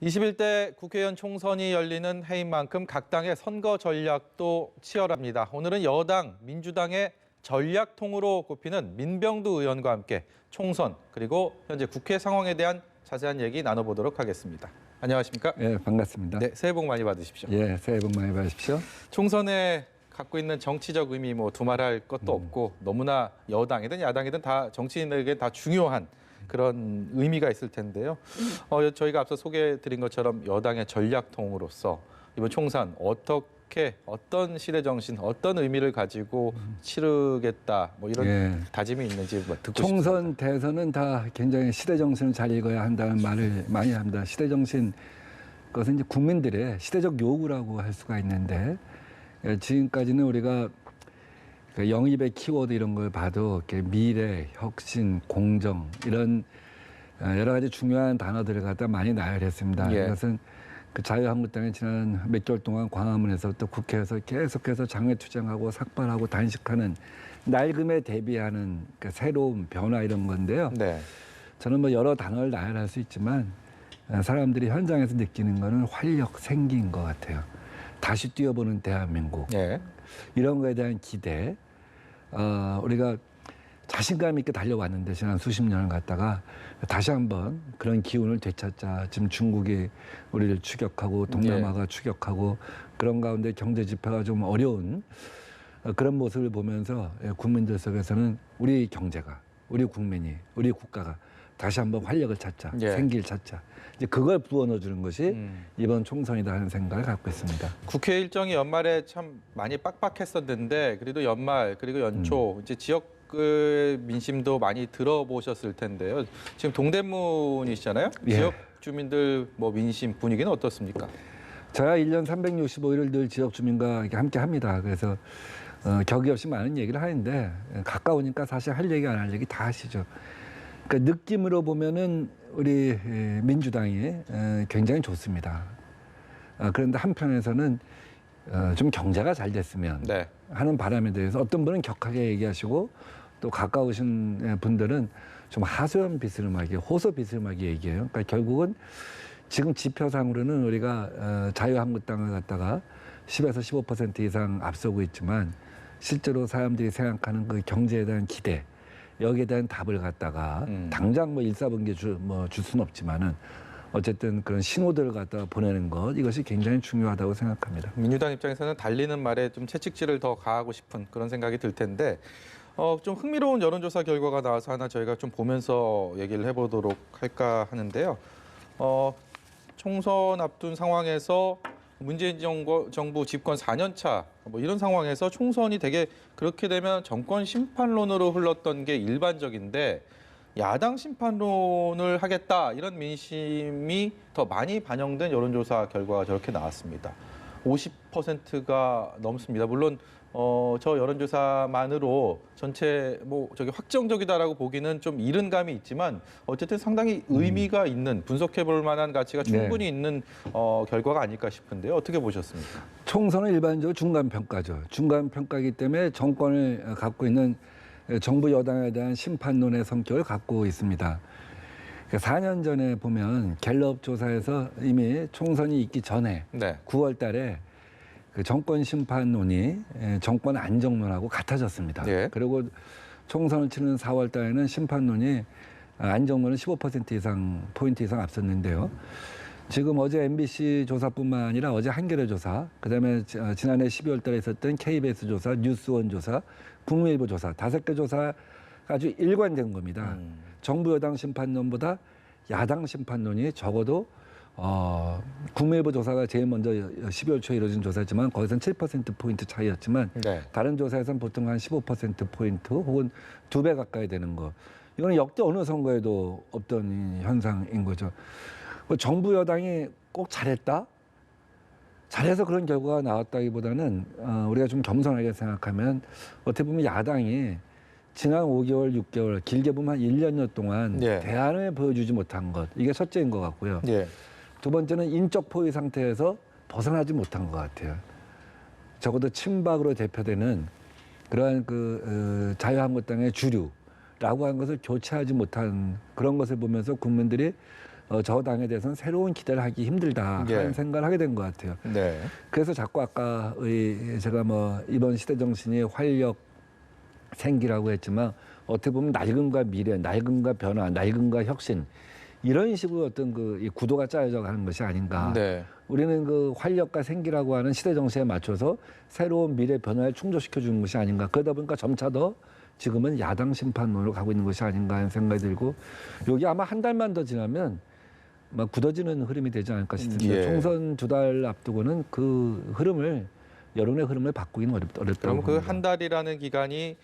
21대 국회의원 총선이 열리는 해인 만큼 각 당의 선거 전략도 치열합니다. 오늘은 여당 민주당의 전략통으로 꼽히는 민병두 의원과 함께 총선 그리고 현재 국회 상황에 대한 자세한 얘기 나눠보도록 하겠습니다. 안녕하십니까? 예, 반갑습니다. 네, 새해 복 많이 받으십시오. 예, 새해 복 많이 받으십시오. 총선에 갖고 있는 정치적 의미 두말할 것도 없고 너무나 여당이든 야당이든 다 정치인에게 다 중요한 그런 의미가 있을 텐데요. 저희가 앞서 소개해드린 것처럼 여당의 전략통으로서 이번 총선 어떤 시대 정신, 어떤 의미를 가지고 치르겠다 이런 예. 다짐이 있는지 듣고 총선, 싶습니다. 대선은 다 굉장히 시대 정신을 잘 읽어야 한다는 말을 많이 합니다. 시대 정신, 그것은 이제 국민들의 시대적 요구라고 할 수가 있는데 지금까지는 우리가 영입의 키워드 이런 걸 봐도 이렇게 미래, 혁신, 공정 이런 여러 가지 중요한 단어들을 갖다 많이 나열했습니다. 예. 이것은 그 자유한국당이 지난 몇 개월 동안 광화문에서부터 국회에서 계속해서 장외투쟁하고 삭발하고 단식하는 낡음에 대비하는 그 새로운 변화 이런 건데요. 네. 저는 여러 단어를 나열할 수 있지만 사람들이 현장에서 느끼는 거는 활력, 생기인 것 같아요. 다시 뛰어보는 대한민국. 예. 이런 거에 대한 기대. 우리가 자신감 있게 달려왔는데 지난 수십 년을 갖다가 다시 한번 그런 기운을 되찾자. 지금 중국이 우리를 추격하고 동남아가 추격하고 그런 가운데 경제 지표가 좀 어려운 그런 모습을 보면서 국민들 속에서는 우리 경제가, 우리 국민이, 우리 국가가 다시 한번 활력을 찾자, 생기를 찾자. 이제 그걸 부어넣어주는 것이 이번 총선이다 하는 생각을 갖고 있습니다. 국회 일정이 연말에 참 많이 빡빡했었는데 그래도 연말 그리고 연초 이제 지역 민심도 많이 들어보셨을 텐데요. 지금 동대문이시잖아요. 예. 지역 주민들 민심 분위기는 어떻습니까? 저야 1년 365일을 늘 지역 주민과 이렇게 함께 합니다. 그래서 격이 없이 많은 얘기를 하는데 가까우니까 사실 할 얘기 안 할 얘기 다 하시죠. 그러니까 느낌으로 보면은 우리 민주당이 굉장히 좋습니다. 그런데 한편에서는 좀 경제가 잘 됐으면 하는 바람에 대해서 어떤 분은 격하게 얘기하시고 또 가까우신 분들은 좀 하소연 비스름하게 호소 비스름하게 얘기해요. 그러니까 결국은 지금 지표상으로는 우리가 자유한국당을 갖다가 10에서 15% 이상 앞서고 있지만 실제로 사람들이 생각하는 그 경제에 대한 기대 여기에 대한 답을 갖다가 당장 1, 4분기에 줄 수는 없지만은 어쨌든 그런 신호들을 갖다가 보내는 것 이것이 굉장히 중요하다고 생각합니다. 민주당 입장에서는 달리는 말에 좀 채찍질을 더 가하고 싶은 그런 생각이 들 텐데 좀 흥미로운 여론조사 결과가 나와서 하나 저희가 좀 보면서 얘기를 해보도록 할까 하는데요. 총선 앞둔 상황에서 문재인 정부 집권 4년 차 이런 상황에서 총선이 되게 그렇게 되면 정권 심판론으로 흘렀던 게 일반적인데 야당 심판론을 하겠다 이런 민심이 더 많이 반영된 여론조사 결과가 저렇게 나왔습니다. 50%가 넘습니다. 물론 저 여론조사만으로 전체 저기 확정적이다라고 보기는 좀 이른 감이 있지만 어쨌든 상당히 의미가 있는 분석해볼 만한 가치가 충분히 있는 결과가 아닐까 싶은데요. 어떻게 보셨습니까? 총선은 일반적으로 중간평가죠. 중간평가이기 때문에 정권을 갖고 있는 정부 여당에 대한 심판론의 성격을 갖고 있습니다. 4년 전에 보면 갤럽 조사에서 이미 총선이 있기 전에 9월 달에 그 정권 심판론이 정권 안정론하고 같아졌습니다. 그리고 총선을 치는 4월 달에는 심판론이 안정론은 15% 이상, 포인트 이상 앞섰는데요. 지금 어제 MBC 조사뿐만 아니라 어제 한겨레 조사, 그다음에 지난해 12월 달에 있었던 KBS 조사, 뉴스원 조사, 국민일보 조사, 5개 조사가 아주 일관된 겁니다. 정부 여당 심판론보다 야당 심판론이 적어도 국민일보 조사가 제일 먼저 12월 초에 이루어진 조사지만 거기서는 7%포인트 차이였지만 다른 조사에서는 보통 한 15%포인트 혹은 2배 가까이 되는 거. 이거는 역대 어느 선거에도 없던 현상인 거죠. 정부 여당이 꼭 잘했다? 잘해서 그런 결과가 나왔다기보다는 우리가 좀 겸손하게 생각하면 어떻게 보면 야당이 지난 5개월, 6개월, 길게 보면 한 1년여 동안 대안을 보여주지 못한 것. 이게 첫째인 것 같고요. 두 번째는 인적 포위 상태에서 벗어나지 못한 것 같아요. 적어도 친박으로 대표되는 그러한 자유한국당의 주류라고 하는 것을 교체하지 못한 그런 것을 보면서 국민들이 저당에 대해서는 새로운 기대를 하기 힘들다 하는 생각을 하게 된 것 같아요. 네. 그래서 자꾸 아까 제가 뭐 이번 시대 정신이 활력 생기라고 했지만 어떻게 보면 낡음과 미래, 낡음과 변화, 낡음과 혁신 이런 식으로 어떤 이 구도가 짜여져 가는 것이 아닌가. 네. 우리는 그 활력과 생기라고 하는 시대 정세에 맞춰서 새로운 미래 변화를 충족시켜 주는 것이 아닌가. 그러다 보니까 점차 더 지금은 야당 심판론으로 가고 있는 것이 아닌가 하는 생각이 들고 여기 아마 한 달만 더 지나면 막 굳어지는 흐름이 되지 않을까 싶습니다. 예. 총선 2달 앞두고는 그 흐름을 여론의 흐름을 바꾸기는 어렵다고 그럼 그 봅니다. 한 달이라는 기간이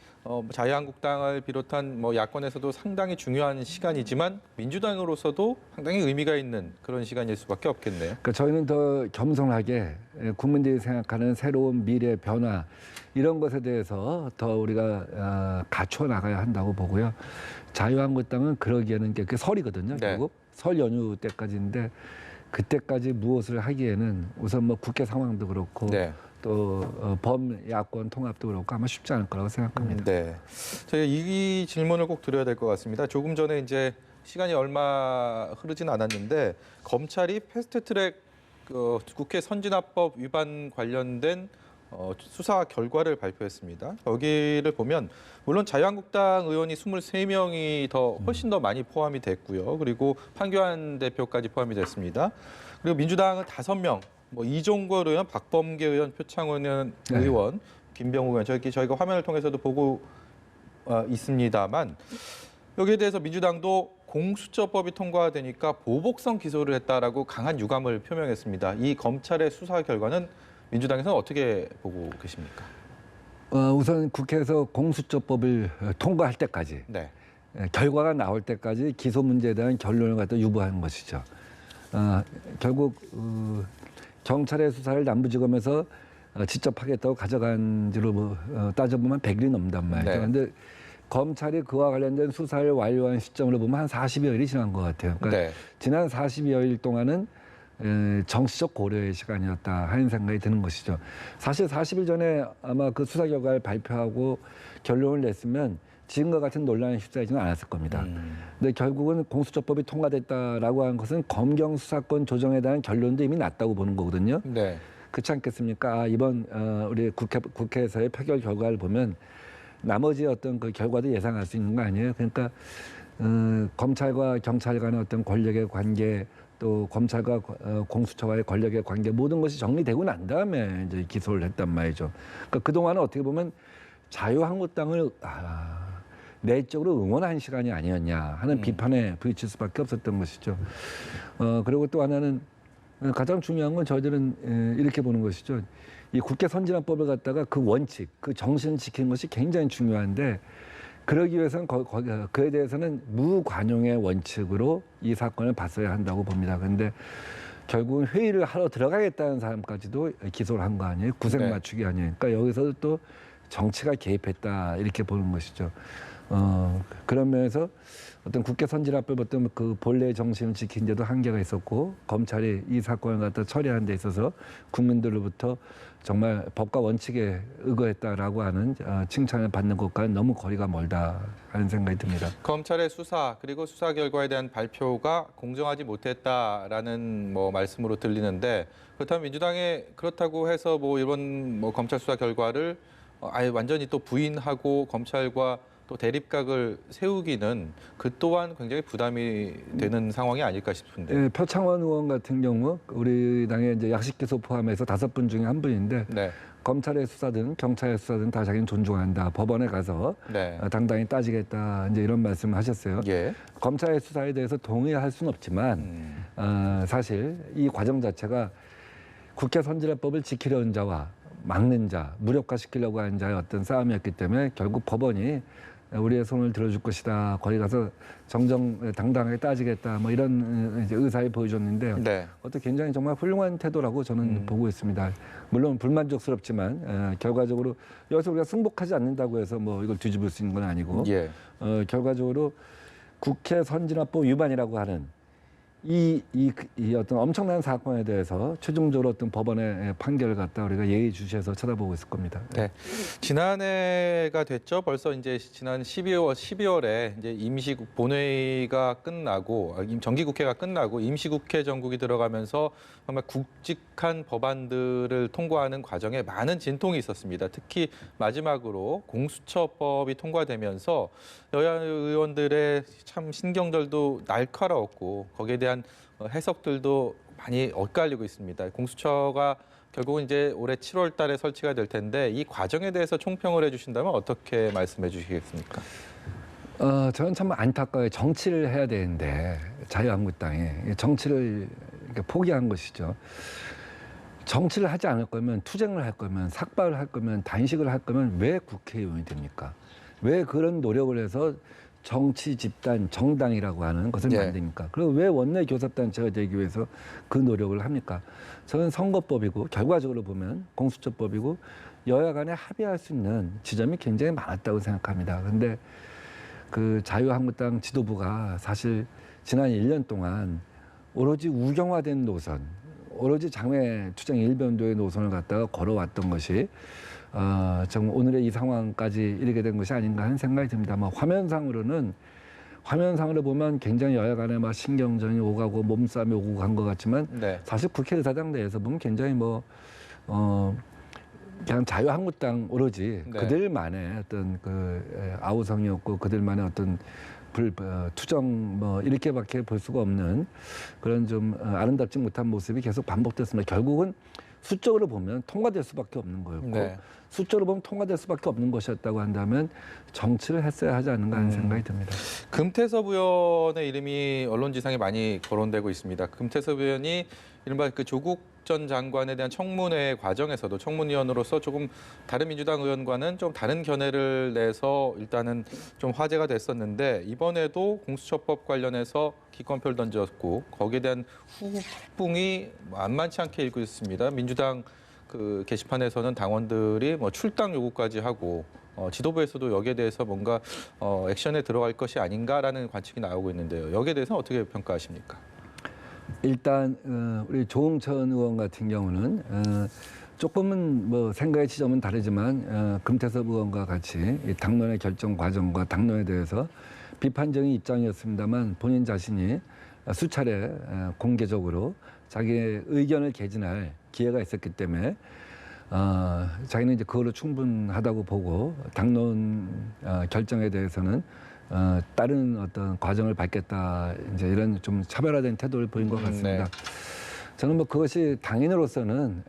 자유한국당을 비롯한 뭐 야권에서도 상당히 중요한 시간이지만 민주당으로서도 상당히 의미가 있는 그런 시간일 수밖에 없겠네요. 그러니까 저희는 더 겸손하게 국민들이 생각하는 새로운 미래 변화 이런 것에 대해서 더 우리가 갖춰 나가야 한다고 보고요. 자유한국당은 그러기에는 그 설이거든요. 네. 결국 설 연휴 때까지인데 그때까지 무엇을 하기에는 우선 뭐 국회 상황도 그렇고 네. 또 범야권 통합도 그렇고 아마 쉽지 않을 거라고 생각합니다. 네. 저희가 이 질문을 꼭 드려야 될 것 같습니다. 조금 전에 이제 시간이 얼마 흐르진 않았는데 검찰이 패스트트랙 국회 선진화법 위반 관련된 수사 결과를 발표했습니다. 여기를 보면 물론 자유한국당 의원이 23명이 훨씬 더 많이 포함이 됐고요. 그리고 황교안 대표까지 포함이 됐습니다. 그리고 민주당은 5명, 뭐 이종걸 의원, 박범계 의원, 표창원 의원, 김병욱 의원 저희가 화면을 통해서도 보고 있습니다만 여기에 대해서 민주당도 공수처법이 통과되니까 보복성 기소를 했다라고 강한 유감을 표명했습니다. 이 검찰의 수사 결과는 민주당에서는 어떻게 보고 계십니까? 우선 국회에서 공수처법을 통과할 때까지 네. 결과가 나올 때까지 기소 문제에 대한 결론을 갖다 유보하는 것이죠. 결국 경찰의 수사를 남부지검에서 직접 하겠다고 가져간지로 따져보면 100일이 넘단 말이죠. 네. 그런데 검찰이 그와 관련된 수사를 완료한 시점으로 보면 한 40여일이 지난 것 같아요. 그러니까 네. 지난 40여일 동안은 정치적 고려의 시간이었다 하는 생각이 드는 것이죠. 사실 40일 전에 아마 그 수사 결과를 발표하고 결론을 냈으면 지금과 같은 논란에 휩싸이지는 않았을 겁니다. 근데 결국은 공수처법이 통과됐다라고 한 것은 검경 수사권 조정에 대한 결론도 이미 났다고 보는 거거든요. 네. 그렇지 않겠습니까? 이번 우리 국회에서의 표결 결과를 보면 나머지 어떤 그 결과도 예상할 수 있는 거 아니에요? 그러니까 검찰과 경찰 간의 어떤 권력의 관계 또 검찰과 공수처와의 권력의 관계 모든 것이 정리되고 난 다음에 이제 기소를 했단 말이죠. 그러니까 그동안은 어떻게 보면 자유한국당을 내적으로 응원한 시간이 아니었냐 하는 비판에 부딪힐 수밖에 없었던 것이죠. 그리고 또 하나는 가장 중요한 건 저희들은 이렇게 보는 것이죠. 이 국회 선진화법을 갖다가 그 원칙, 그 정신을 지키는 것이 굉장히 중요한데 그러기 위해서는 그에 대해서는 무관용의 원칙으로 이 사건을 봤어야 한다고 봅니다. 그런데 결국은 회의를 하러 들어가겠다는 사람까지도 기소를 한 거 아니에요? 구색 네. 맞추기 아니에요? 그러니까 여기서도 또 정치가 개입했다 이렇게 보는 것이죠. 그런 면에서 어떤 국회 선진화법 어떤 그 본래의 정신을 지킨 데도 한계가 있었고 검찰이 이 사건을 갖다 처리하는 데 있어서 국민들로부터 정말 법과 원칙에 의거했다라고 하는 칭찬을 받는 것과는 너무 거리가 멀다 하는 생각이 듭니다. 검찰의 수사 그리고 수사 결과에 대한 발표가 공정하지 못했다라는 뭐 말씀으로 들리는데 그렇다면 민주당에 그렇다고 해서 뭐 이번 뭐 검찰 수사 결과를 아예 완전히 또 부인하고 검찰과 또 대립각을 세우기는 그 또한 굉장히 부담이 되는 상황이 아닐까 싶은데. 네, 표창원 의원 같은 경우 우리 당의 이제 약식 기소 포함해서 5분 중에 한 분인데 네. 검찰의 수사든 경찰의 수사든 다 자기는 존중한다. 법원에 가서 네. 당당히 따지겠다. 이제 이런 말씀을 하셨어요. 예. 검찰의 수사에 대해서 동의할 수는 없지만 사실 이 과정 자체가 국회 선진화법을 지키려는 자와 막는 자, 무력화시키려고 하는 자의 어떤 싸움이었기 때문에 결국 법원이 우리의 손을 들어줄 것이다. 거기 가서 당당하게 따지겠다. 뭐 이런 이제 의사를 보여줬는데 네. 어떻게 굉장히 정말 훌륭한 태도라고 저는 보고 있습니다. 물론 불만족스럽지만 결과적으로 여기서 우리가 승복하지 않는다고 해서 뭐 이걸 뒤집을 수 있는 건 아니고 예. 결과적으로 국회 선진화법 위반이라고 하는 이 어떤 엄청난 사건에 대해서 최종적으로 어떤 법원의 판결을 갖다 우리가 예의주시해서 쳐다보고 있을 겁니다. 네. 지난해가 됐죠. 벌써 이제 지난 12월에 이제 임시국 본회의가 끝나고 정기국회가 끝나고 임시국회 정국이 들어가면서 정말 굵직한 법안들을 통과하는 과정에 많은 진통이 있었습니다. 특히 마지막으로 공수처법이 통과되면서 여야 의원들의 참 신경절도 날카로웠고 거기에 대한 해석들도 많이 엇갈리고 있습니다. 공수처가 결국은 이제 올해 7월 달에 설치가 될 텐데 이 과정에 대해서 총평을 해주신다면 어떻게 말씀해 주시겠습니까? 저는 참 안타까워요. 정치를 해야 되는데 자유한국당이 정치를 이렇게 포기한 것이죠. 정치를 하지 않을 거면 투쟁을 할 거면 삭발을 할 거면 단식을 할 거면 왜 국회의원이 됩니까? 왜 그런 노력을 해서 정치 집단 정당이라고 하는 것을 예. 만듭니까? 그리고 왜 원내 교섭단체가 되기 위해서 그 노력을 합니까? 저는 선거법이고 결과적으로 보면 공수처법이고 여야 간에 합의할 수 있는 지점이 굉장히 많았다고 생각합니다. 그런데 그 자유한국당 지도부가 사실 지난 1년 동안 오로지 우경화된 노선, 오로지 장외 투쟁 일변도의 노선을 갖다가 걸어왔던 것이 정말 오늘의 이 상황까지 이르게 된 것이 아닌가 하는 생각이 듭니다. 화면상으로 보면 굉장히 여야 간에 막 신경전이 오가고 몸싸움이 오고 간 것 같지만 네. 사실 국회의사당 내에서 보면 굉장히 그냥 자유한국당 오로지 네. 그들만의 어떤 그 아우성이었고 그들만의 어떤 투정 이렇게밖에 볼 수가 없는 그런 좀 아름답지 못한 모습이 계속 반복됐습니다. 결국은 수적으로 보면 통과될 수밖에 없는 거였고 네. 수적으로 보면 통과될 수밖에 없는 것이었다고 한다면 정치를 했어야 하지 않는가 하는 생각이 듭니다. 금태섭 의원의 이름이 언론지상에 많이 거론되고 있습니다. 금태섭 의원이 이른바 그 조국 전 장관에 대한 청문회 과정에서도 청문위원으로서 조금 다른 민주당 의원과는 좀 다른 견해를 내서 일단은 좀 화제가 됐었는데 이번에도 공수처법 관련해서 기권표를 던졌고 거기에 대한 후폭풍이 만만치 않게 일고 있습니다. 민주당 그 게시판에서는 당원들이 출당 요구까지 하고 지도부에서도 여기에 대해서 뭔가 액션에 들어갈 것이 아닌가라는 관측이 나오고 있는데요. 여기에 대해서는 어떻게 평가하십니까? 일단 우리 조응천 의원 같은 경우는 조금은 생각의 지점은 다르지만 금태섭 의원과 같이 이 당론의 결정 과정과 당론에 대해서 비판적인 입장이었습니다만 본인 자신이 수차례 공개적으로 자기의 의견을 개진할 기회가 있었기 때문에 자기는 이제 그걸로 충분하다고 보고 당론 결정에 대해서는 다른 어떤 과정을 밟겠다 이제 이런 좀 차별화된 태도를 보인 것 같습니다. 네. 저는 그것이 당인으로서는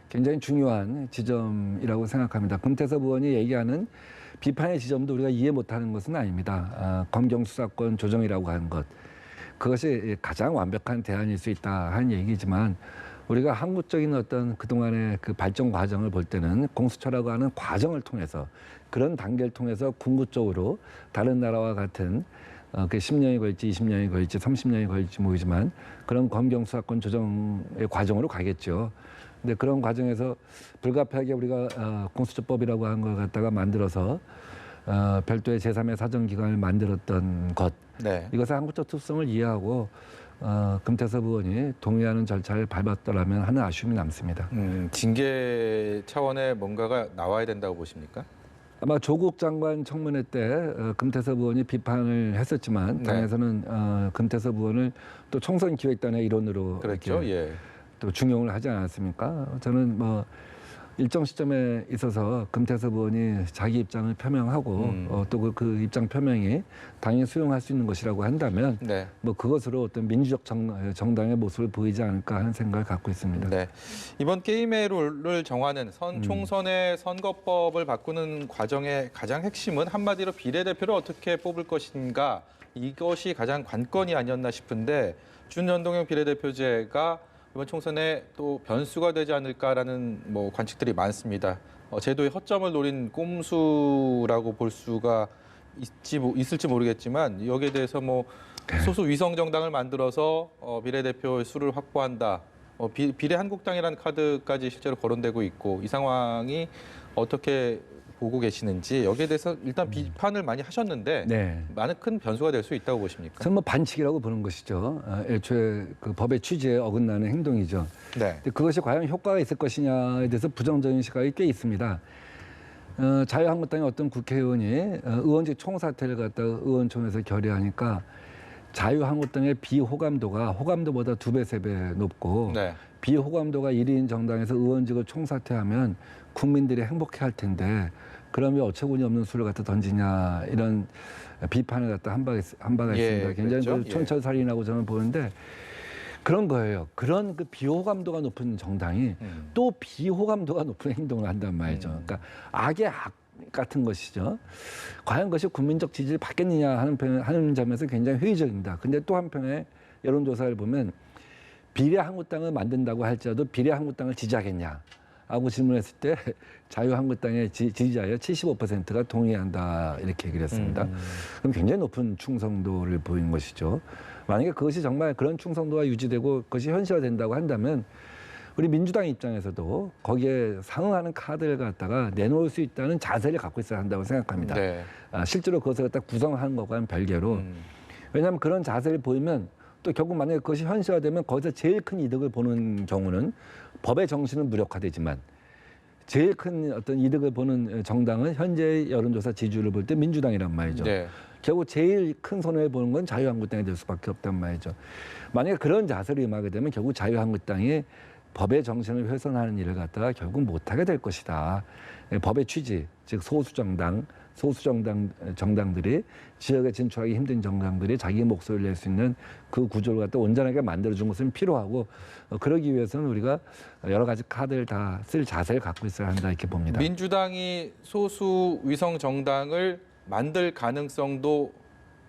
굉장히 중요한 지점이라고 생각합니다. 금태섭 의원이 얘기하는 비판의 지점도 우리가 이해 못하는 것은 아닙니다. 검경 수사권 조정이라고 하는 것 그것이 가장 완벽한 대안일 수 있다 하는 얘기지만 우리가 한국적인 어떤 그동안의 그 발전 과정을 볼 때는 공수처라고 하는 과정을 통해서 그런 단계를 통해서 궁극적으로 다른 나라와 같은 그 10년이 걸릴지 20년이 걸릴지 30년이 걸릴지 모르지만 그런 검경 수사권 조정의 과정으로 가겠죠. 근데 그런 과정에서 불가피하게 우리가 공수처법이라고 하는 걸 갖다가 만들어서 별도의 제3의 사정기관을 만들었던 것 네. 이것의 한국적 특성을 이해하고 금태섭 의원이 동의하는 절차를 밟았더라면 하는 아쉬움이 남습니다. 징계 차원의 뭔가가 나와야 된다고 보십니까? 아마 조국 장관 청문회 때 금태섭 의원이 비판을 했었지만 네. 당에서는 금태섭 의원을 또 총선 기획단의 일원으로 그렇죠. 이렇게 예. 또 중용을 하지 않았습니까? 저는 일정 시점에 있어서 금태섭 의원이 자기 입장을 표명하고 또 그 입장 표명이 당연히 수용할 수 있는 것이라고 한다면 네. 그것으로 어떤 민주적 정당의 모습을 보이지 않을까 하는 생각을 갖고 있습니다. 네. 이번 게임의 룰을 정하는 총선의 선거법을 바꾸는 과정의 가장 핵심은 한마디로 비례대표를 어떻게 뽑을 것인가 이것이 가장 관건이 아니었나 싶은데 준연동형 비례대표제가 이번 총선에 또 변수가 되지 않을까라는 관측들이 많습니다. 제도의 허점을 노린 꼼수라고 볼 수가 있을지 모르겠지만 여기에 대해서 소수 위성 정당을 만들어서 비례대표의 수를 확보한다. 비례 한국당이라는 카드까지 실제로 거론되고 있고 이 상황이 어떻게 보고 계시는지 여기에 대해서 일단 비판을 많이 하셨는데 네. 많은 큰 변수가 될 수 있다고 보십니까? 저는 뭐 반칙이라고 보는 것이죠. 애초에 그 법의 취지에 어긋나는 행동이죠. 네. 근데 그것이 과연 효과가 있을 것이냐에 대해서 부정적인 시각이 꽤 있습니다. 자유한국당의 어떤 국회의원이 의원직 총사퇴를 갖다가 의원총회에서 결의하니까 자유한국당의 비호감도가 호감도보다 2배, 3배 높고 네. 비호감도가 1인 정당에서 의원직을 총사퇴하면 국민들이 행복해할 텐데 그러면 어처구니 없는 수를 갖다 던지냐 이런 비판을 갖다 한 바가 있습니다. 굉장히 그렇죠. 그 촌철살인하고 저는 보는데 그런 거예요. 그런 그 비호감도가 높은 정당이 또 비호감도가 높은 행동을 한단 말이죠. 그러니까 악의 악 같은 것이죠. 과연 그것이 국민적 지지를 받겠느냐 하는 점에서 굉장히 회의적입니다. 근데 또 한편에 여론조사를 보면 비례한국당을 만든다고 할지라도 비례한국당을 지지하겠냐 하고 질문했을 때 자유한국당의 지지자의 75%가 동의한다 이렇게 얘기를 했습니다. 그럼 굉장히 높은 충성도를 보인 것이죠. 만약에 그것이 정말 그런 충성도가 유지되고 그것이 현실화된다고 한다면 우리 민주당 입장에서도 거기에 상응하는 카드를 갖다가 내놓을 수 있다는 자세를 갖고 있어야 한다고 생각합니다. 네. 실제로 그것을 갖다 구성하는 것과는 별개로 왜냐하면 그런 자세를 보이면 또 결국 만약에 그것이 현실화되면 거기서 제일 큰 이득을 보는 경우는 법의 정신은 무력화되지만 제일 큰 어떤 이득을 보는 정당은 현재의 여론조사 지지율을 볼 때 민주당이란 말이죠. 네. 결국 제일 큰 손해를 보는 건 자유한국당이 될 수밖에 없단 말이죠. 만약에 그런 자세를 임하게 되면 결국 자유한국당이 법의 정신을 훼손하는 일을 갖다가 결국 못하게 될 것이다. 법의 취지, 즉 정당들이 지역에 진출하기 힘든 정당들이 자기 목소리를 낼 수 있는 그 구조를 갖다 온전하게 만들어준 것은 필요하고 그러기 위해서는 우리가 여러 가지 카드를 다 쓸 자세를 갖고 있어야 한다 이렇게 봅니다. 민주당이 소수 위성 정당을 만들 가능성도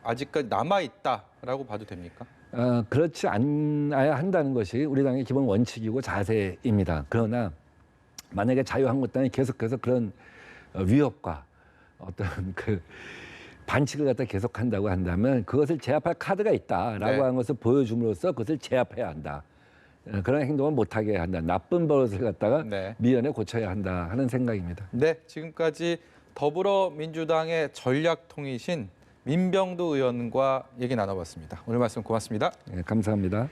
아직까지 남아 있다라고 봐도 됩니까? 그렇지 않아야 한다는 것이 우리 당의 기본 원칙이고 자세입니다. 그러나 만약에 자유한국당이 계속해서 그런 위협과 어떤 그 반칙을 갖다 계속한다고 한다면 그것을 제압할 카드가 있다라고 네. 하는 것을 보여줌으로써 그것을 제압해야 한다. 그런 행동을 못하게 한다. 나쁜 버릇을 갖다가 네. 미연에 고쳐야 한다 하는 생각입니다. 네, 지금까지 더불어민주당의 전략통이신 민병두 의원과 얘기 나눠봤습니다. 오늘 말씀 고맙습니다. 네, 감사합니다.